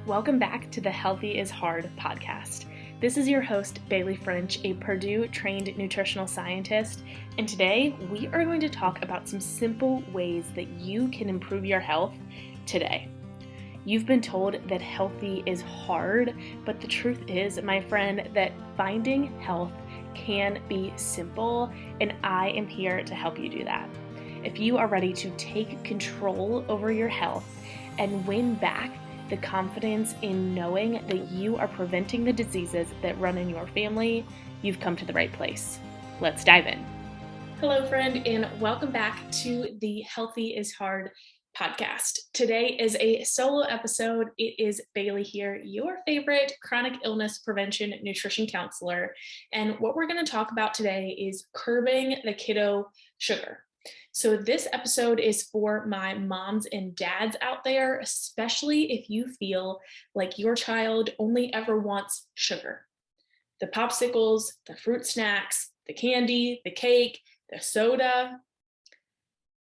Welcome back to the Healthy is Hard podcast. This is your host, Bailey French, a Purdue-trained nutritional scientist, and today we are going to talk about some simple ways that you can improve your health today. You've been told that healthy is hard, but the truth is, my friend, that finding health can be simple, and I am here to help you do that. If you are ready to take control over your health and win back the confidence in knowing that you are preventing the diseases that run in your family, you've come to the right place. Let's dive in. Hello, friend, and welcome back to the Healthy is Hard podcast. Today is a solo episode. It is Bailey here, your favorite chronic illness prevention nutrition counselor. And what we're going to talk about today is curbing the kiddo sugar. So this episode is for my moms and dads out there, especially if you feel like your child only ever wants sugar. The popsicles, the fruit snacks, the candy, the cake, the soda.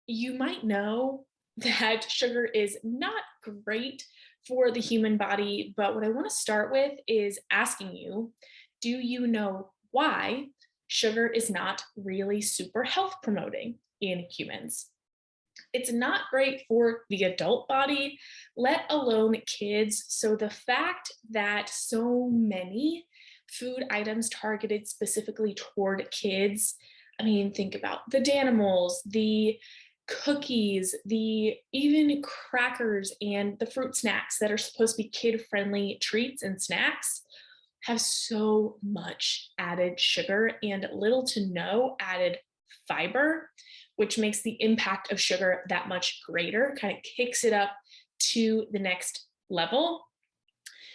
You might know that sugar is not great for the human body, but what I want to start with is asking you, do you know why sugar is not really super health promoting in humans? It's not great for the adult body, let alone kids. So the fact that so many food items targeted specifically toward kids, think about the Danimals, the cookies, the even crackers and the fruit snacks that are supposed to be kid-friendly treats and snacks have so much added sugar and little to no added fiber, which makes the impact of sugar that much greater, kind of kicks it up to the next level.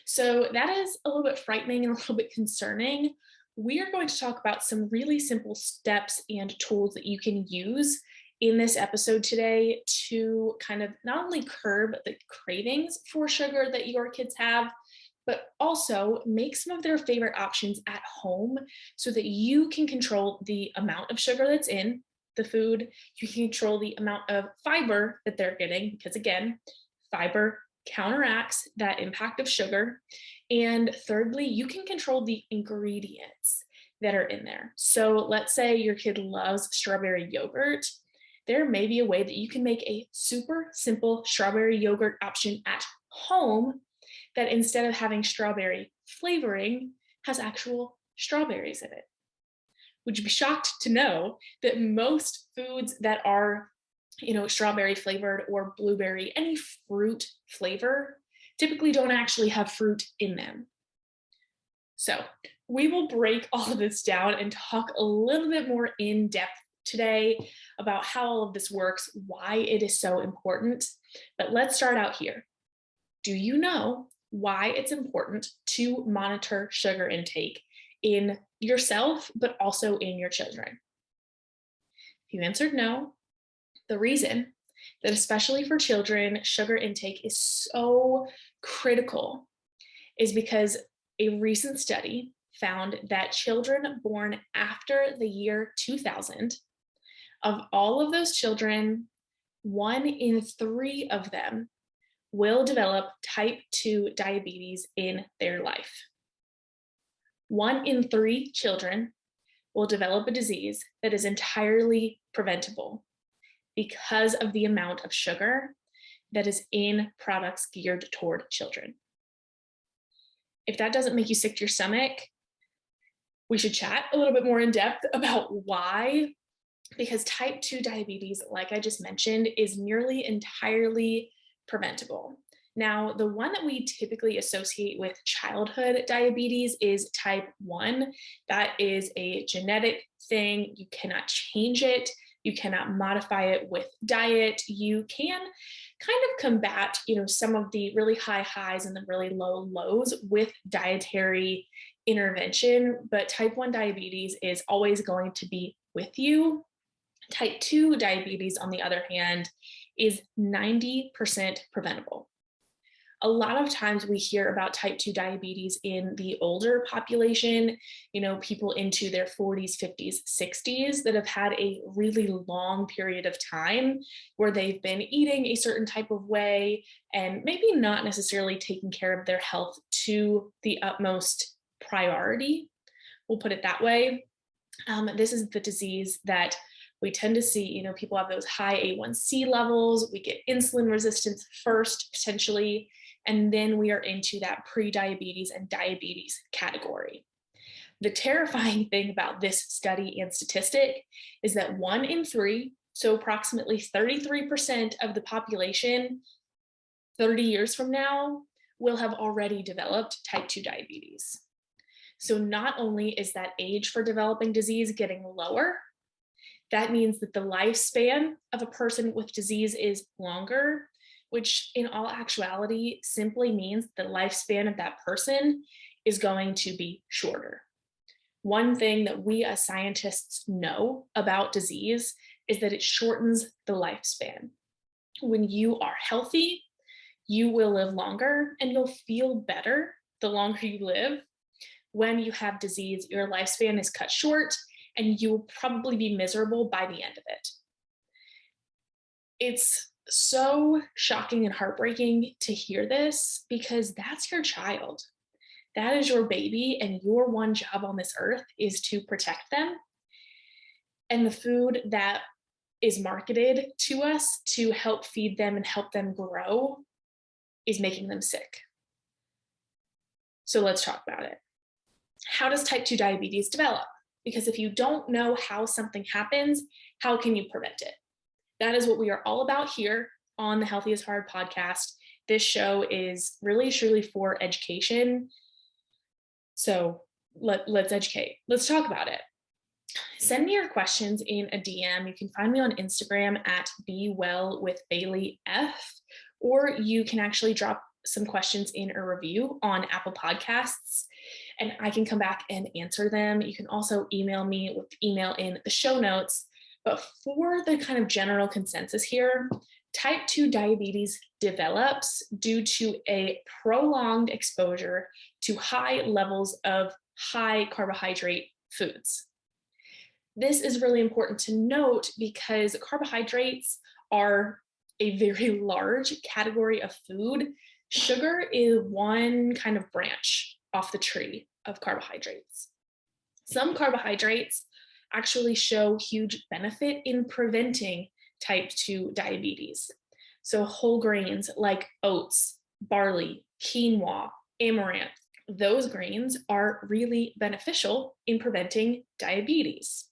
So that is a little bit frightening and a little bit concerning. We are going to talk about some really simple steps and tools that you can use in this episode today to kind of not only curb the cravings for sugar that your kids have, but also make some of their favorite options at home so that you can control the amount of sugar that's in the food. You can control the amount of fiber that they're getting, because again, fiber counteracts that impact of sugar. And thirdly, you can control the ingredients that are in there. So let's say your kid loves strawberry yogurt. There may be a way that you can make a super simple strawberry yogurt option at home that instead of having strawberry flavoring has actual strawberries in it. Would you be shocked to know that most foods that are, strawberry flavored or blueberry, any fruit flavor, typically don't actually have fruit in them? So we will break all of this down and talk a little bit more in depth today about how all of this works, why it is so important. But let's start out here. Do you know why it's important to monitor sugar intake in yourself, but also in your children? If you answered no, the reason that especially for children, sugar intake is so critical is because a recent study found that children born after the year 2000, of all of those children, 1 in 3 of them will develop type 2 diabetes in their life. 1 in 3 children will develop a disease that is entirely preventable because of the amount of sugar that is in products geared toward children. If that doesn't make you sick to your stomach, we should chat a little bit more in depth about why. Because type 2 diabetes, like I just mentioned, is nearly entirely preventable. Now, the one that we typically associate with childhood diabetes is type 1. That is a genetic thing. You cannot change it. You cannot modify it with diet. You can kind of combat, some of the really high highs and the really low lows with dietary intervention, but type 1 diabetes is always going to be with you. Type 2 diabetes, on the other hand, is 90% preventable. A lot of times we hear about type 2 diabetes in the older population, people into their 40s, 50s, 60s that have had a really long period of time where they've been eating a certain type of way and maybe not necessarily taking care of their health to the utmost priority. We'll put it that way. This is the disease that we tend to see, people have those high A1C levels, we get insulin resistance first, potentially, and then we are into that pre-diabetes and diabetes category. The terrifying thing about this study and statistic is that 1 in 3, so approximately 33% of the population 30 years from now will have already developed type 2 diabetes. So not only is that age for developing disease getting lower, that means that the lifespan of a person with disease is longer, which in all actuality simply means the lifespan of that person is going to be shorter. One thing that we as scientists know about disease is that it shortens the lifespan. When you are healthy, you will live longer and you'll feel better the longer you live. When you have disease, your lifespan is cut short and you will probably be miserable by the end of it. It's so shocking and heartbreaking to hear this because that's your child. That is your baby, and your one job on this earth is to protect them. And the food that is marketed to us to help feed them and help them grow is making them sick. So let's talk about it. How does type 2 diabetes develop? Because if you don't know how something happens, how can you prevent it? That is what we are all about here on the Healthy is Hard podcast. This show is really truly for education. So let's educate. Let's talk about it. Send me your questions in a DM. You can find me on Instagram at BeWellWithBaileyF, or you can actually drop some questions in a review on Apple Podcasts, and I can come back and answer them. You can also email me with the email in the show notes. But for the kind of general consensus here, type 2 diabetes develops due to a prolonged exposure to high levels of high carbohydrate foods. This is really important to note because carbohydrates are a very large category of food. Sugar is one kind of branch off the tree of carbohydrates. Some carbohydrates actually show huge benefit in preventing type 2 diabetes. So whole grains like oats, barley, quinoa, amaranth, those grains are really beneficial in preventing diabetes.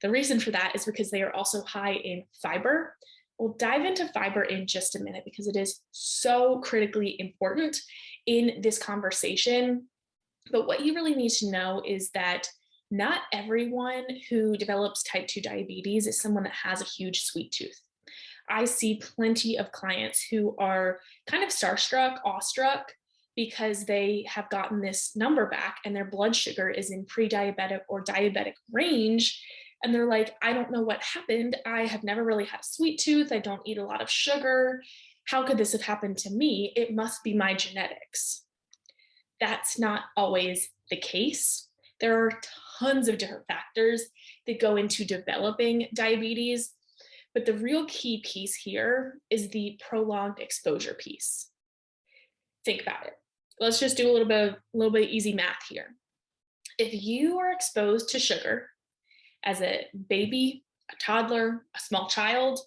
The reason for that is because they are also high in fiber. We'll dive into fiber in just a minute because it is so critically important in this conversation. But what you really need to know is that not everyone who develops type 2 diabetes is someone that has a huge sweet tooth. I see plenty of clients who are kind of starstruck, awestruck, because they have gotten this number back and their blood sugar is in pre-diabetic or diabetic range. And they're like, I don't know what happened. I have never really had a sweet tooth. I don't eat a lot of sugar. How could this have happened to me? It must be my genetics. That's not always the case. There are tons of different factors that go into developing diabetes, but the real key piece here is the prolonged exposure piece. Think about it. Let's just do a little bit of easy math here. If you are exposed to sugar as a baby, a toddler, a small child,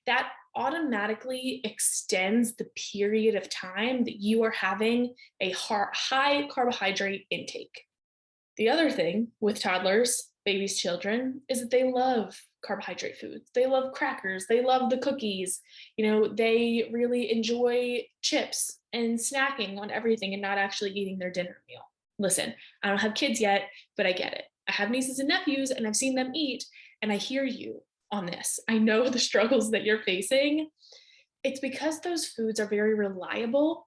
that automatically extends the period of time that you are having a high carbohydrate intake. The other thing with toddlers, babies, children, is that they love carbohydrate foods. They love crackers. They love the cookies. They really enjoy chips and snacking on everything and not actually eating their dinner meal. Listen, I don't have kids yet, but I get it. I have nieces and nephews and I've seen them eat, and I hear you on this. I know the struggles that you're facing. It's because those foods are very reliable.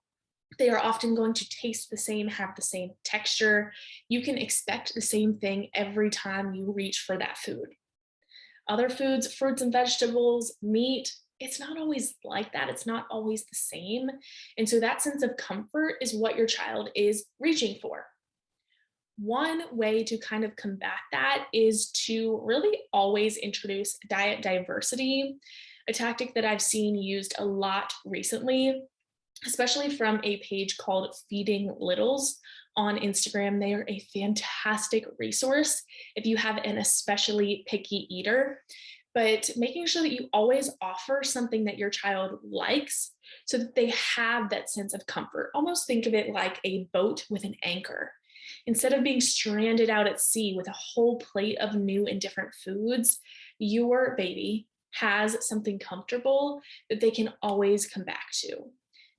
They are often going to taste the same, have the same texture. You can expect the same thing every time you reach for that food. Other foods, fruits and vegetables, meat, it's not always like that. It's not always the same. And so that sense of comfort is what your child is reaching for. One way to kind of combat that is to really always introduce diet diversity, a tactic that I've seen used a lot recently, especially from a page called Feeding Littles on Instagram. They are a fantastic resource if you have an especially picky eater. But making sure that you always offer something that your child likes so that they have that sense of comfort. Almost think of it like a boat with an anchor. Instead of being stranded out at sea with a whole plate of new and different foods, your baby has something comfortable that they can always come back to.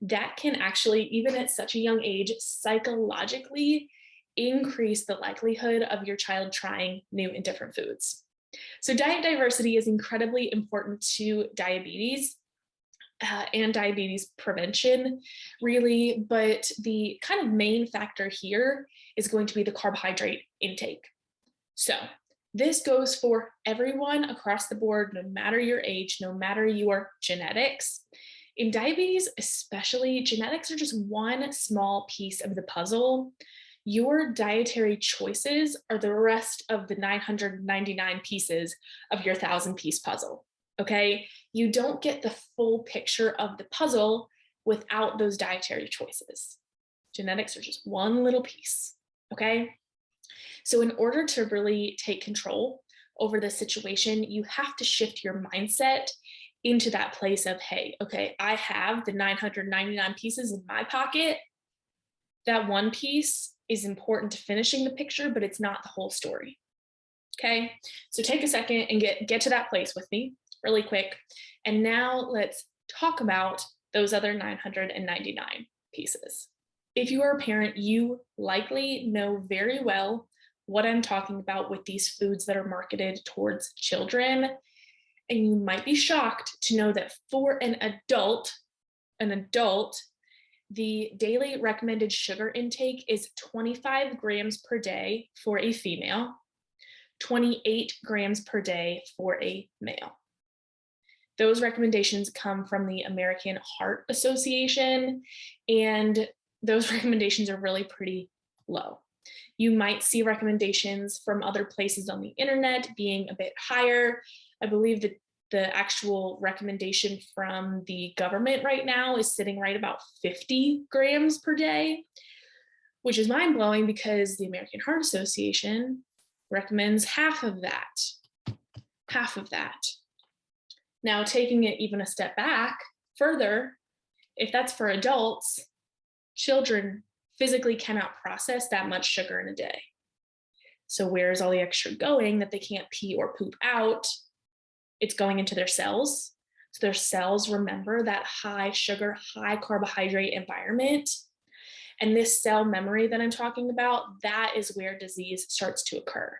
That can actually, even at such a young age, psychologically increase the likelihood of your child trying new and different foods. So diet diversity is incredibly important to diabetes and diabetes prevention, really. But the kind of main factor here is going to be the carbohydrate intake. So this goes for everyone across the board, no matter your age, no matter your genetics. In diabetes, especially, genetics are just one small piece of the puzzle. Your dietary choices are the rest of the 999 pieces of your 1,000-piece puzzle. Okay, you don't get the full picture of the puzzle without those dietary choices. Genetics are just one little piece. Okay, so in order to really take control over the situation, you have to shift your mindset into that place of, hey, okay, I have the 999 pieces in my pocket. That one piece is important to finishing the picture, but it's not the whole story. Okay, so take a second and get to that place with me really quick. And now let's talk about those other 999 pieces. If you are a parent, you likely know very well what I'm talking about with these foods that are marketed towards children. And you might be shocked to know that for an adult, the daily recommended sugar intake is 25 grams per day for a female, 28 grams per day for a male. Those recommendations come from the American Heart Association, and those recommendations are really pretty low. You might see recommendations from other places on the internet being a bit higher. I believe that the actual recommendation from the government right now is sitting right about 50 grams per day, which is mind-blowing because the American Heart Association recommends half of that. Half of that. Now, taking it even a step back further, if that's for adults, children physically cannot process that much sugar in a day. So where's all the extra going that they can't pee or poop out? It's going into their cells. So their cells remember that high sugar, high carbohydrate environment. And this cell memory that I'm talking about, that is where disease starts to occur.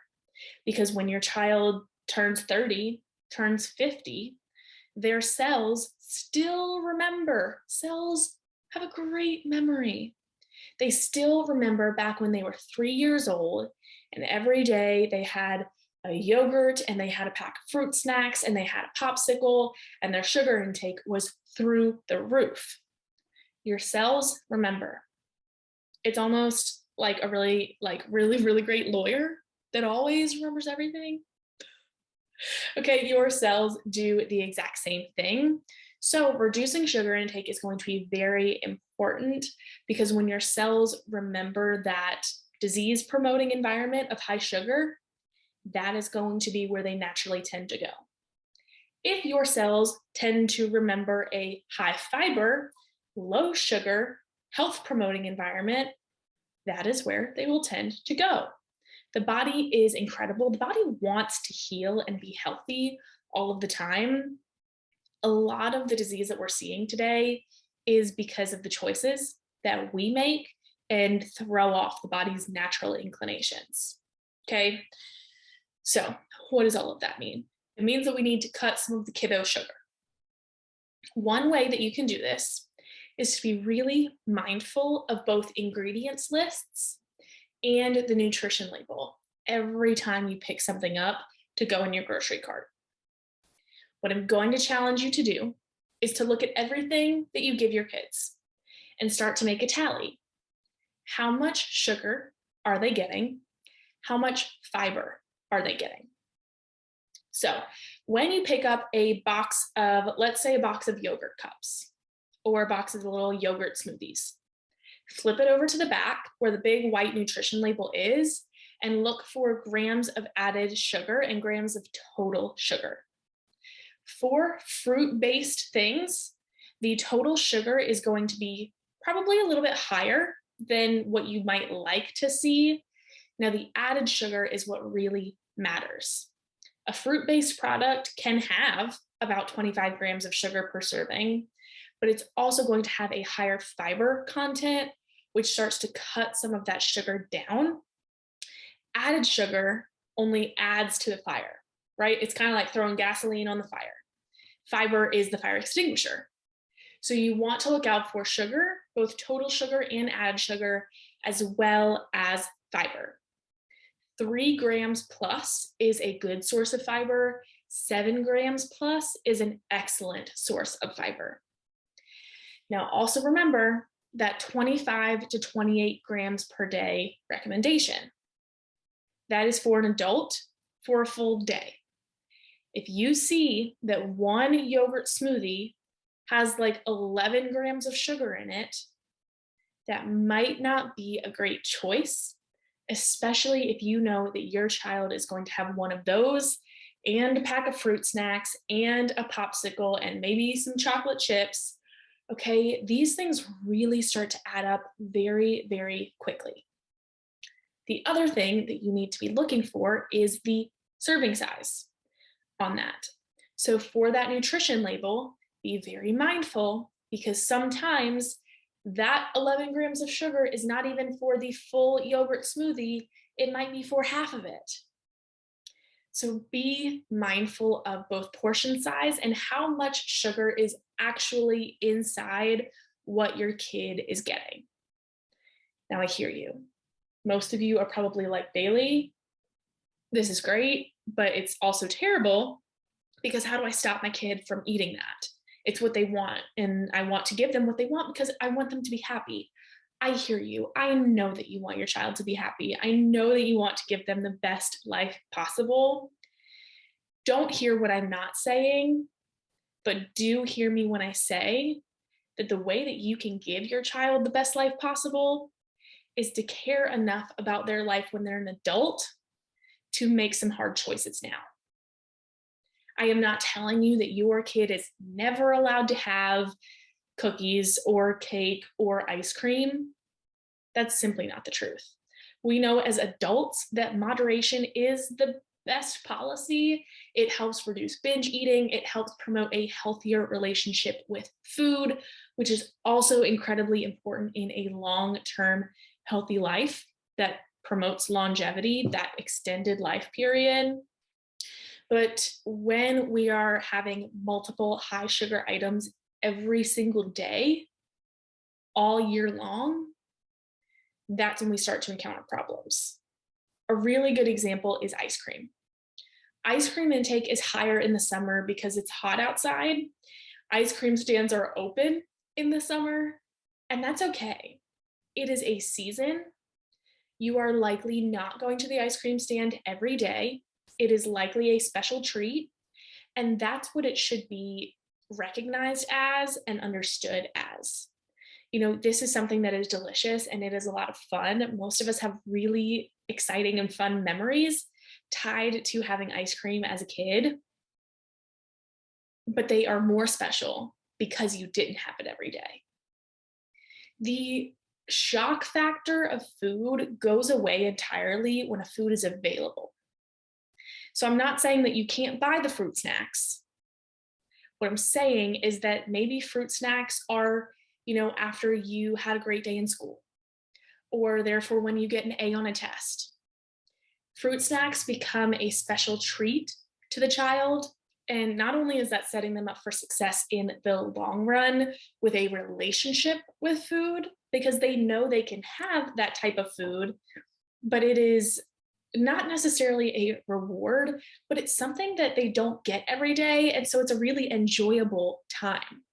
Because when your child turns 30, turns 50, their cells still remember. Cells have a great memory. They still remember back when they were 3 years old, and every day they had a yogurt and they had a pack of fruit snacks and they had a popsicle, and their sugar intake was through the roof. Your cells remember. It's almost like a really great lawyer that always remembers everything. Okay, your cells do the exact same thing. So reducing sugar intake is going to be very important because when your cells remember that disease promoting environment of high sugar, that is going to be where they naturally tend to go. If your cells tend to remember a high fiber, low sugar, health promoting environment, that is where they will tend to go. The body is incredible. The body wants to heal and be healthy all of the time. A lot of the disease that we're seeing today is because of the choices that we make and throw off the body's natural inclinations. Okay, so what does all of that mean? It means that we need to cut some of the kiddo sugar. One way that you can do this is to be really mindful of both ingredients lists and the nutrition label every time you pick something up to go in your grocery cart. What I'm going to challenge you to do is to look at everything that you give your kids and start to make a tally. How much sugar are they getting? How much fiber are they getting? So when you pick up a box of, let's say a box of yogurt cups or a box of little yogurt smoothies, flip it over to the back where the big white nutrition label is and look for grams of added sugar and grams of total sugar. For fruit-based things, the total sugar is going to be probably a little bit higher than what you might like to see. Now, the added sugar is what really matters. A fruit-based product can have about 25 grams of sugar per serving, but it's also going to have a higher fiber content, which starts to cut some of that sugar down. Added sugar only adds to the fire, right? It's kind of like throwing gasoline on the fire. Fiber is the fire extinguisher. So you want to look out for sugar, both total sugar and added sugar, as well as fiber. 3 grams plus is a good source of fiber. 7 grams plus is an excellent source of fiber. Now, also remember that 25 to 28 grams per day recommendation. That is for an adult for a full day. If you see that one yogurt smoothie has like 11 grams of sugar in it, that might not be a great choice, especially if you know that your child is going to have one of those and a pack of fruit snacks and a popsicle and maybe some chocolate chips. Okay, these things really start to add up very, very quickly. The other thing that you need to be looking for is the serving size on that. So for that nutrition label, be very mindful because sometimes that 11 grams of sugar is not even for the full yogurt smoothie. It might be for half of it. So be mindful of both portion size and how much sugar is actually inside what your kid is getting. Now I hear you. Most of you are probably like, Bailey, this is great, but it's also terrible because how do I stop my kid from eating that? It's what they want, and I want to give them what they want because I want them to be happy. I hear you. I know that you want your child to be happy. I know that you want to give them the best life possible. Don't hear what I'm not saying, but do hear me when I say that the way that you can give your child the best life possible is to care enough about their life when they're an adult to make some hard choices now. I am not telling you that your kid is never allowed to have cookies or cake or ice cream. That's simply not the truth. We know as adults that moderation is the best policy. It helps reduce binge eating. It helps promote a healthier relationship with food, which is also incredibly important in a long-term healthy life that promotes longevity, that extended life period. But when we are having multiple high sugar items every single day, all year long, that's when we start to encounter problems. A really good example is ice cream. Ice cream intake is higher in the summer because it's hot outside. Ice cream stands are open in the summer, and that's okay. It is a season. You are likely not going to the ice cream stand every day. It is likely a special treat, and that's what it should be recognized as and understood as. You know, this is something that is delicious and it is a lot of fun. Most of us have really exciting and fun memories tied to having ice cream as a kid, but they are more special because you didn't have it every day. The shock factor of food goes away entirely when a food is available. So I'm not saying that you can't buy the fruit snacks. What I'm saying is that maybe fruit snacks are, after you had a great day in school, or therefore when you get an A on a test. Fruit snacks become a special treat to the child. And not only is that setting them up for success in the long run with a relationship with food, because they know they can have that type of food, but it is not necessarily a reward, but it's something that they don't get every day. And so it's a really enjoyable time.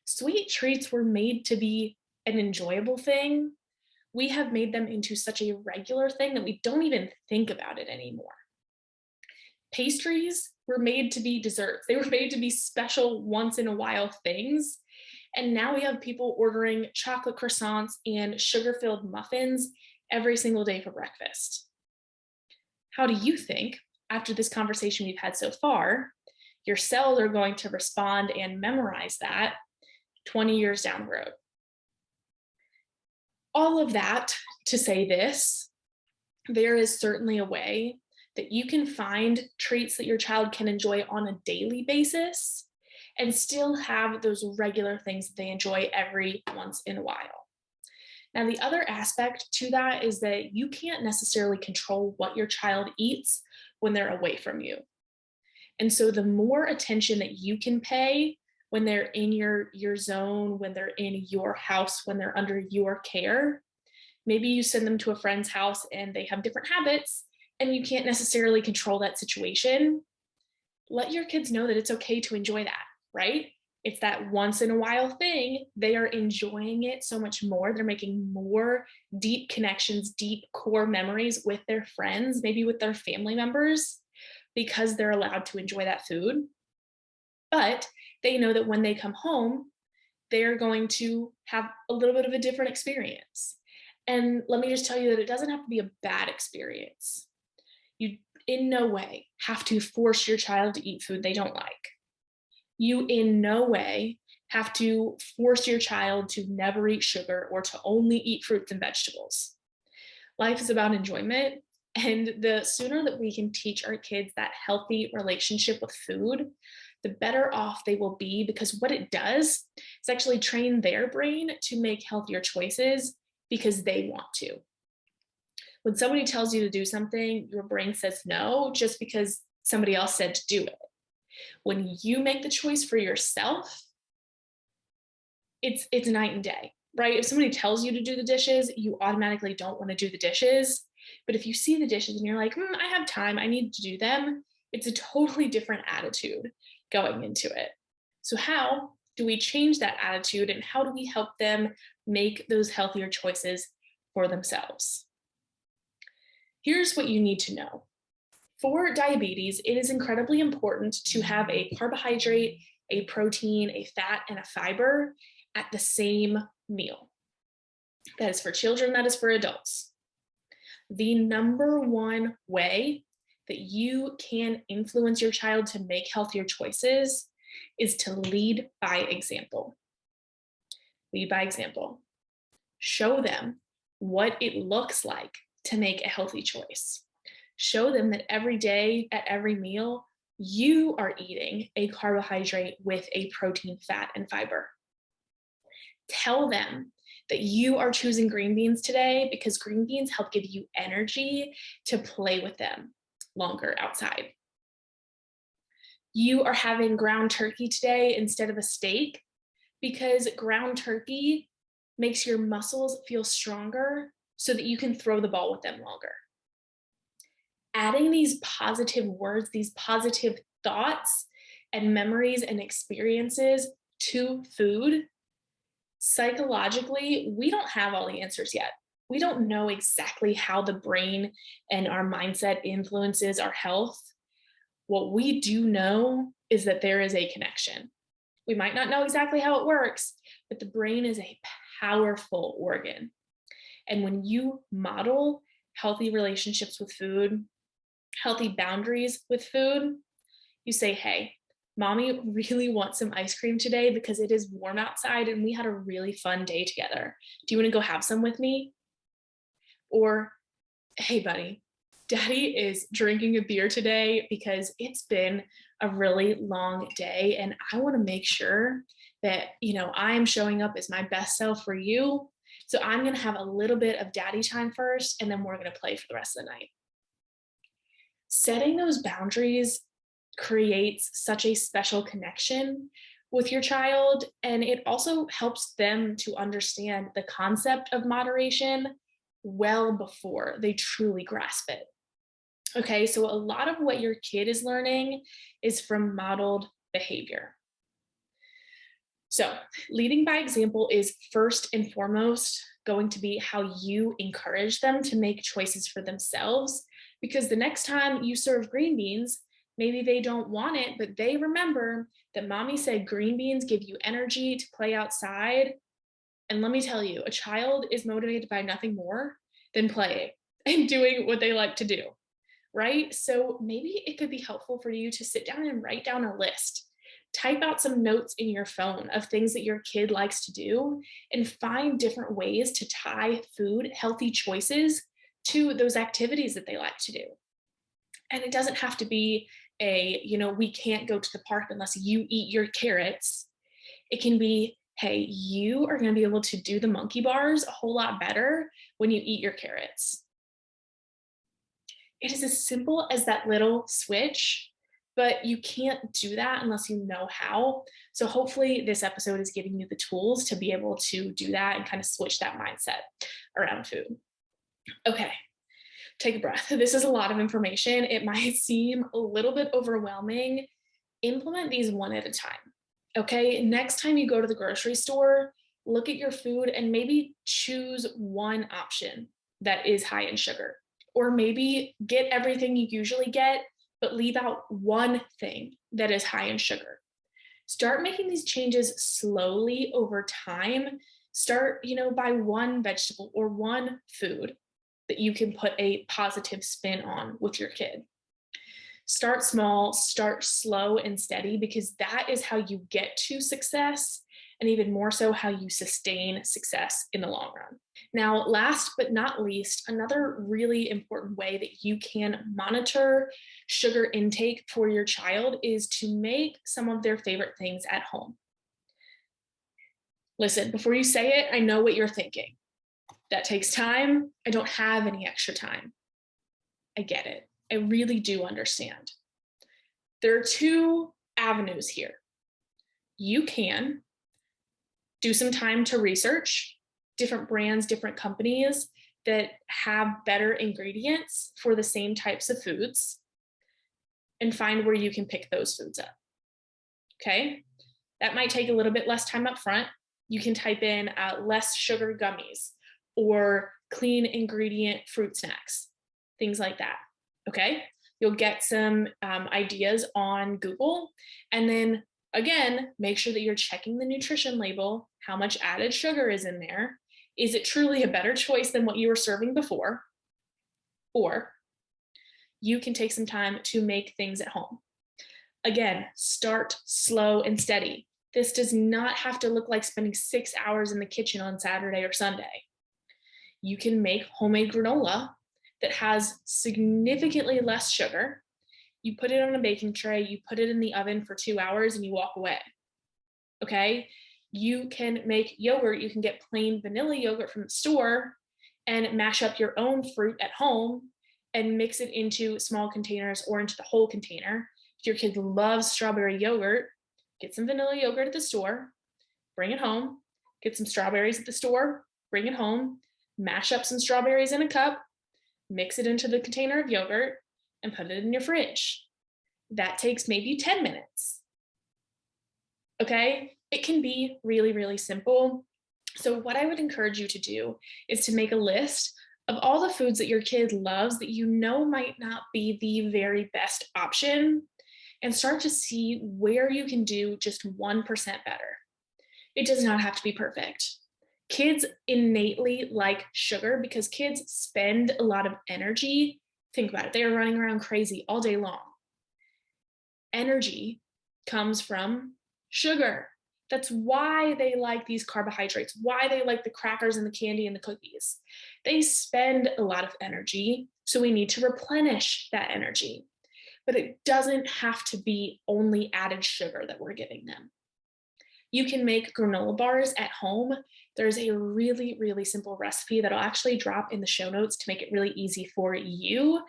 Sweet treats were made to be an enjoyable thing. We have made them into such a regular thing that we don't even think about it anymore. Pastries were made to be desserts. They were made to be special once in a while things. And now we have people ordering chocolate croissants and sugar-filled muffins every single day for breakfast. How do you think, after this conversation we've had so far, your cells are going to respond and memorize that 20 years down the road? All of that to say this, there is certainly a way that you can find treats that your child can enjoy on a daily basis and still have those regular things that they enjoy every once in a while. Now, the other aspect to that is that you can't necessarily control what your child eats when they're away from you. And so the more attention that you can pay when they're in your zone, when they're in your house, when they're under your care, maybe you send them to a friend's house and they have different habits and you can't necessarily control that situation. Let your kids know that it's okay to enjoy that, right? It's that once in a while thing. They are enjoying it so much more. They're making more deep connections, deep core memories with their friends, maybe with their family members, because they're allowed to enjoy that food. But they know that when they come home, they're going to have a little bit of a different experience. And let me just tell you that it doesn't have to be a bad experience. You in no way have to force your child to eat food they don't like. You in no way have to force your child to never eat sugar or to only eat fruits and vegetables. Life is about enjoyment. And the sooner that we can teach our kids that healthy relationship with food, the better off they will be, because what it does is actually train their brain to make healthier choices because they want to. When somebody tells you to do something, your brain says no just because somebody else said to do it. When you make the choice for yourself, it's night and day, right? If somebody tells you to do the dishes, you automatically don't want to do the dishes. But if you see the dishes and you're like, I have time, I need to do them, it's a totally different attitude going into it. So how do we change that attitude, and how do we help them make those healthier choices for themselves? Here's what you need to know. For diabetes, it is incredibly important to have a carbohydrate, a protein, a fat, and a fiber at the same meal. That is for children, that is for adults. The number one way that you can influence your child to make healthier choices is to lead by example. Lead by example. Show them what it looks like to make a healthy choice. Show them that every day at every meal, you are eating a carbohydrate with a protein, fat, and fiber. Tell them that you are choosing green beans today because green beans help give you energy to play with them longer outside. You are having ground turkey today instead of a steak because ground turkey makes your muscles feel stronger so that you can throw the ball with them longer. Adding these positive words, these positive thoughts and memories and experiences to food, psychologically, we don't have all the answers yet. We don't know exactly how the brain and our mindset influences our health. What we do know is that there is a connection. We might not know exactly how it works, but the brain is a powerful organ. And when you model healthy relationships with food, healthy boundaries with food, you say, hey, mommy really wants some ice cream today because it is warm outside and we had a really fun day together. Do you want to go have some with me? Or, hey, buddy, daddy is drinking a beer today because it's been a really long day and I want to make sure that, I'm showing up as my best self for you. So I'm going to have a little bit of daddy time first, and then we're going to play for the rest of the night. Setting those boundaries creates such a special connection with your child, and it also helps them to understand the concept of moderation well before they truly grasp it. Okay, so a lot of what your kid is learning is from modeled behavior. So, leading by example is first and foremost going to be how you encourage them to make choices for themselves. Because the next time you serve green beans, maybe they don't want it, but they remember that mommy said green beans give you energy to play outside. And let me tell you, a child is motivated by nothing more than playing and doing what they like to do, right? So maybe it could be helpful for you to sit down and write down a list. Type out some notes in your phone of things that your kid likes to do and find different ways to tie food, healthy choices to those activities that they like to do. And it doesn't have to be we can't go to the park unless you eat your carrots. It can be, hey, you are going to be able to do the monkey bars a whole lot better when you eat your carrots. It is as simple as that little switch, but you can't do that unless you know how. So hopefully this episode is giving you the tools to be able to do that and kind of switch that mindset around food. Okay, take a breath. This is a lot of information. It might seem a little bit overwhelming. Implement these one at a time. Okay, next time you go to the grocery store, look at your food and maybe choose one option that is high in sugar. Or maybe get everything you usually get, but leave out one thing that is high in sugar. Start making these changes slowly over time. Start, by one vegetable or one food that you can put a positive spin on with your kid. Start small, start slow and steady, because that is how you get to success, and even more so how you sustain success in the long run. Now, last but not least, another really important way that you can monitor sugar intake for your child is to make some of their favorite things at home. Listen, before you say it, I know what you're thinking. That takes time. I don't have any extra time. I get it. I really do understand. There are two avenues here. You can do some time to research different brands, different companies that have better ingredients for the same types of foods, and find where you can pick those foods up. Okay? That might take a little bit less time up front. You can type in less sugar gummies or clean ingredient fruit snacks, things like that. Okay? You'll get some ideas on Google. And then again, make sure that you're checking the nutrition label, how much added sugar is in there. Is it truly a better choice than what you were serving before? Or you can take some time to make things at home. Again, start slow and steady. This does not have to look like spending 6 hours in the kitchen on Saturday or Sunday. You can make homemade granola that has significantly less sugar. You put it on a baking tray, you put it in the oven for 2 hours, and you walk away. Okay? You can make yogurt. You can get plain vanilla yogurt from the store and mash up your own fruit at home and mix it into small containers or into the whole container. If your kid loves strawberry yogurt, get some vanilla yogurt at the store, bring it home, get some strawberries at the store, bring it home, mash up some strawberries in a cup, mix it into the container of yogurt, and put it in your fridge. That takes maybe 10 minutes. Okay? It can be really, really simple. So what I would encourage you to do is to make a list of all the foods that your kid loves that you know might not be the very best option, and start to see where you can do just 1% better. It does not have to be perfect. Kids innately like sugar because kids spend a lot of energy. Think about it. They are running around crazy all day long. Energy comes from sugar. That's why they like these carbohydrates, why they like the crackers and the candy and the cookies. They spend a lot of energy, so we need to replenish that energy. But it doesn't have to be only added sugar that we're giving them. You can make granola bars at home. There's a really, really simple recipe that I'll actually drop in the show notes to make it really easy for you,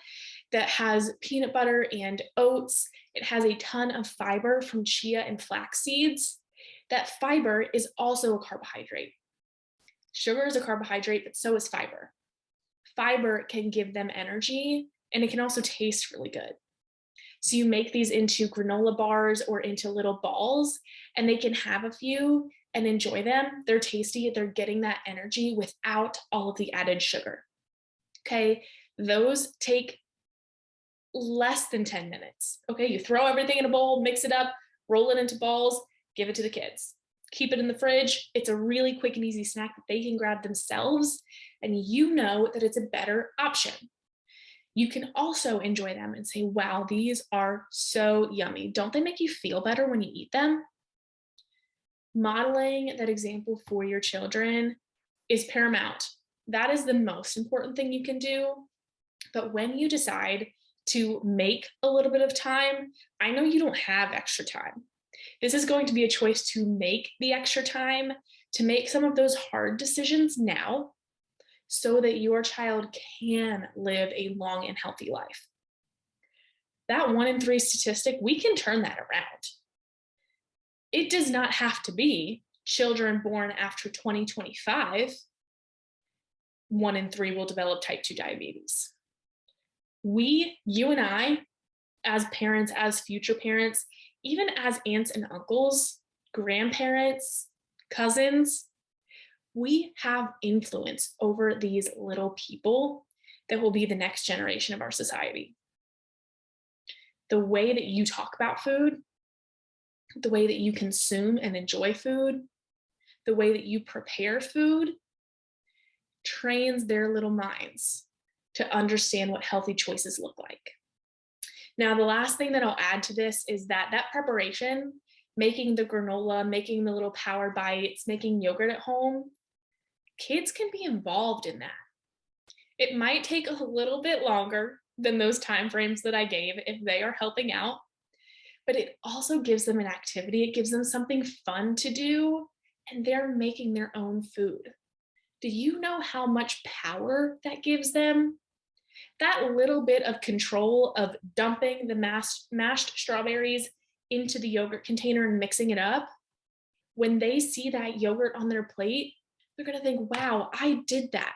that has peanut butter and oats. It has a ton of fiber from chia and flax seeds. That fiber is also a carbohydrate. Sugar is a carbohydrate, but so is fiber. Fiber can give them energy, and it can also taste really good. So you make these into granola bars or into little balls, and they can have a few and enjoy them. They're tasty, they're getting that energy without all of the added sugar. Okay, those take less than 10 minutes. Okay, you throw everything in a bowl, mix it up, roll it into balls, give it to the kids. Keep it in the fridge. It's a really quick and easy snack that they can grab themselves, and you know that it's a better option. You can also enjoy them and say, wow, these are so yummy. Don't they make you feel better when you eat them? Modeling that example for your children is paramount. That is the most important thing you can do. But when you decide to make a little bit of time, I know you don't have extra time. This is going to be a choice to make the extra time, to make some of those hard decisions now so that your child can live a long and healthy life. That 1 in 3 statistic, we can turn that around. It does not have to be children born after 2025, 1 in 3 will develop type 2 diabetes. You and I, as parents, as future parents, even as aunts and uncles, grandparents, cousins, we have influence over these little people that will be the next generation of our society. The way that you talk about food, the way that you consume and enjoy food, the way that you prepare food trains their little minds to understand what healthy choices look like. Now, the last thing that I'll add to this is that preparation, making the granola, making the little power bites, making yogurt at home, kids can be involved in that. It might take a little bit longer than those time frames that I gave if they are helping out, but it also gives them an activity. It gives them something fun to do, and they're making their own food. Do you know how much power that gives them? That little bit of control of dumping the mashed strawberries into the yogurt container and mixing it up, when they see that yogurt on their plate, they're going to think, wow, I did that.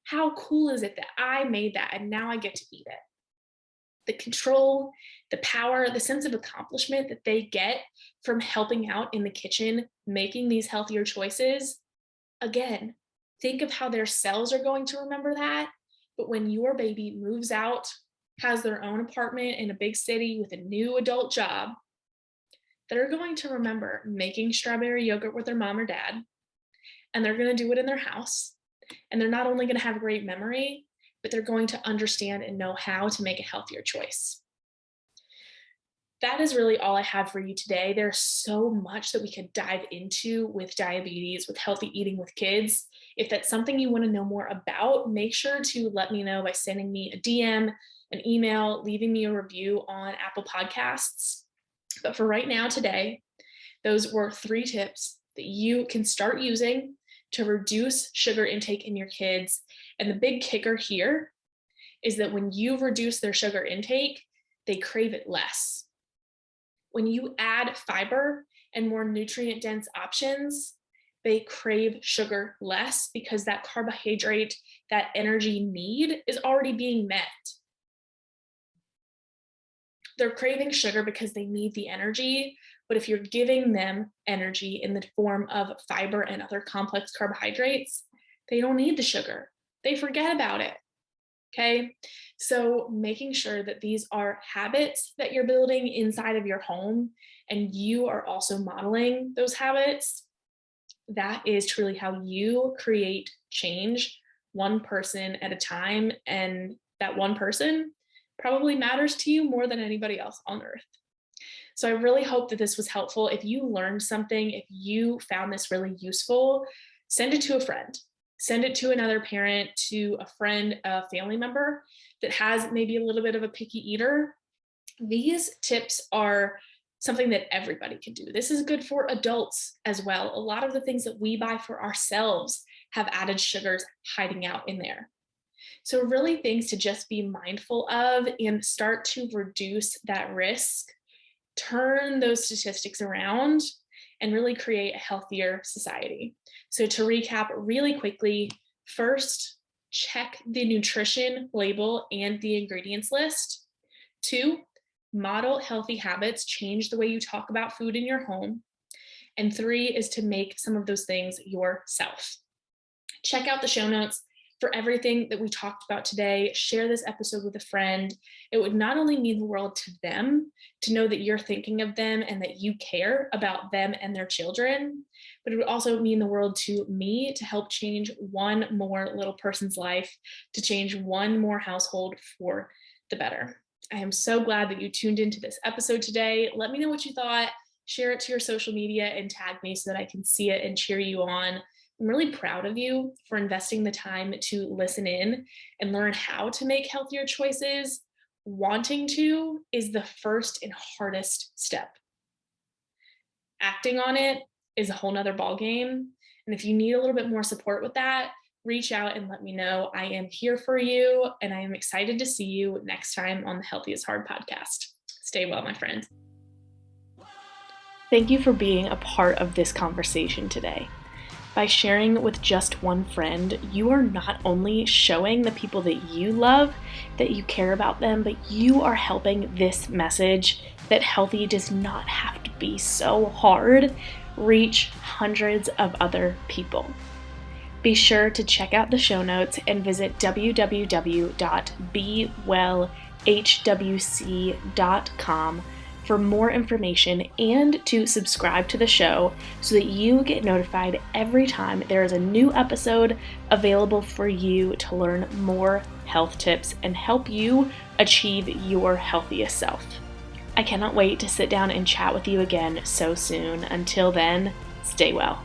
How cool is it that I made that and now I get to eat it? The control, the power, the sense of accomplishment that they get from helping out in the kitchen, making these healthier choices. Again, think of how their cells are going to remember that. But when your baby moves out, has their own apartment in a big city with a new adult job, they're going to remember making strawberry yogurt with their mom or dad, and they're going to do it in their house. And they're not only going to have a great memory, but they're going to understand and know how to make a healthier choice. That is really all I have for you today. There's so much that we could dive into with diabetes, with healthy eating with kids. If that's something you want to know more about, make sure to let me know by sending me a DM, an email, leaving me a review on Apple Podcasts. But for right now today, those were 3 tips that you can start using to reduce sugar intake in your kids. And the big kicker here is that when you reduce their sugar intake, they crave it less. When you add fiber and more nutrient-dense options, they crave sugar less because that carbohydrate, that energy need is already being met. They're craving sugar because they need the energy, but if you're giving them energy in the form of fiber and other complex carbohydrates, they don't need the sugar. They forget about it. Okay, so making sure that these are habits that you're building inside of your home and you are also modeling those habits, that is truly how you create change one person at a time. And that one person probably matters to you more than anybody else on earth. So I really hope that this was helpful. If you learned something, if you found this really useful, send it to a friend. Send it to another parent, to a friend, a family member that has maybe a little bit of a picky eater. These tips are something that everybody can do. This is good for adults as well. A lot of the things that we buy for ourselves have added sugars hiding out in there. So really things to just be mindful of and start to reduce that risk, turn those statistics around, and really create a healthier society. So to recap really quickly, first, check the nutrition label and the ingredients list. 2, model healthy habits, change the way you talk about food in your home. And 3 is to make some of those things yourself. Check out the show notes for everything that we talked about today. Share this episode with a friend. It would not only mean the world to them to know that you're thinking of them and that you care about them and their children, but it would also mean the world to me to help change one more little person's life, to change one more household for the better. I am so glad that you tuned into this episode today. Let me know what you thought. Share it to your social media and tag me so that I can see it and cheer you on. I'm really proud of you for investing the time to listen in and learn how to make healthier choices. Wanting to is the first and hardest step. Acting on it is a whole nother ballgame. And if you need a little bit more support with that, reach out and let me know. I am here for you, and I am excited to see you next time on the Healthy is Hard podcast. Stay well, my friend. Thank you for being a part of this conversation today. By sharing with just one friend, you are not only showing the people that you love that you care about them, but you are helping this message that healthy does not have to be so hard reach hundreds of other people. Be sure to check out the show notes and visit www.bewellhwc.com for more information and to subscribe to the show so that you get notified every time there is a new episode available for you to learn more health tips and help you achieve your healthiest self. I cannot wait to sit down and chat with you again so soon. Until then, stay well.